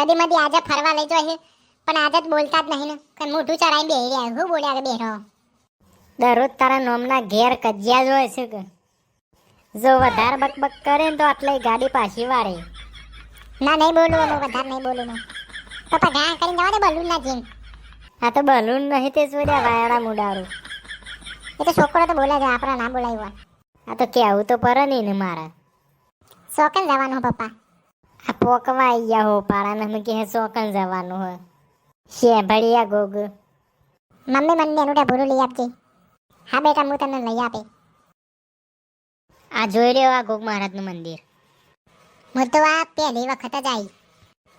કદી મધી આજે ફરવા લઈ જાય છે પણ આજે જ બોલતા જ નહીં ને કે મોઢું ચરાઈ બેહી રહ્યા હું બોલ્યા કે બેઠો દરરોજ તારા નોમના ઘેર કજિયા જ હોય છે કે જો વધારે બકબક કરે ને તો આટલે ગાડી પાછી વાળે ના નહીં બોલું હું વધારે નહીં બોલું હું પપ્પા ઘા કરીને જવા દે બલૂન ના જીન આ તો બલૂન નહીં તે જોડ્યા વાયડા મુડારું એ તો છોકરો તો બોલે છે આપણા ના બોલાવ્યો આ તો કેવું તો પર નહીં ને મારા શોકન જવાનું પપ્પા આ પોકવા આવી ગયા હો પારા ને કે શોકન જવાનું હોય છે ભડિયા ગોગ મમ્મી મને એનું ભૂરું લઈ આપજે હા બેટા હું તને લઈ આપે આ જોઈ રહ્યો આ ગોગ મહારાજનું મંદિર હું તો આ પહેલી વખત જ આવી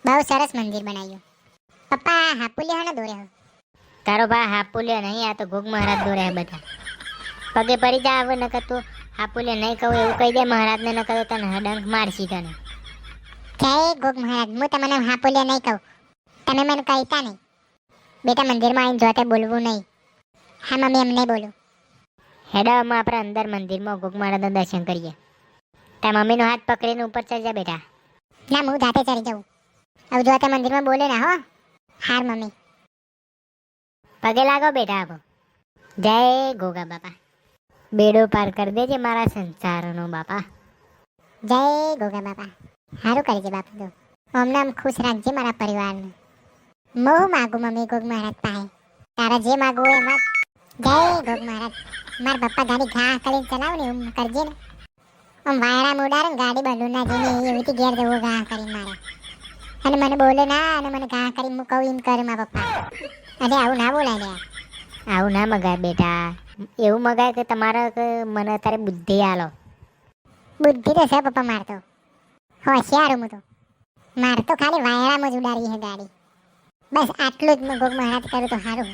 બહુ સરસ મંદિર બનાવ્યું પપ્પા હાપુલિયા હને દોરે હો તારો ભા હાપુલિયા નહીં આ તો ગોગ મહારાજ દોરે બધા પગે પડી જા આવે નકર તું હાપુલિયા નહીં કહું એવું કહી દે મહારાજને નકર તો તને ડંખ મારશી તને જય ગોગ મહારાજ હું તમને હાપુલિયા નહીં કહું તમે મને કહેતા નહીં બેટા મંદિરમાં આવીને જોતે બોલવું નહીં હા મમ્મી એમ નહીં બોલું હેડામાં આપણે અંદર મંદિરમાં ગોગ મહારાજના દર્શન કરીએ તારા મમ્મીનો હાથ પકડીને ઉપર ચડી જા બેટા ના હું જાતે ચડી જાઉં હવે જોતે મંદિરમાં બોલે ના હો હાર મમ્મી પગે લાગો બેટા આગો જય ગોગા બાપા બેડો પાર કરી દેજે મારા સંસારનો બાપા જય ગોગા બાપા સારું કરજે બાપા તો અમને આમ ખુશ રાખજે મારા પરિવારને હું માગું મમ્મી ગોગ મહારાજ પાસે તારા જે માગવું હોય એમાં જય ગોગ મહારાજ મારા પપ્પા ગાડી ઘા કરીને ચલાવ ને એવું કરજે ને આમ વાયરા મોડારે ને ગાડી બલૂન ના જઈને એવી ઘેર જવું ઘા કરીને મારે અને મને બોલે ના અને મને ઘા કરીને હું કહું એમ કરે મારા પપ્પા અરે આવું ના બોલાય લે આવું ના મગાય બેટા એવું મગાય કે તમારા કે મને અત્યારે બુદ્ધિ આલો બુદ્ધિ તો છે પપ્પા મારતો હોશિયાર હું તો મારે તો ખાલી વાયરામાં જ ઉડાડી છે ગાડી બસ આટલું જ મેં ગોગ મહારાજ કરું તો સારું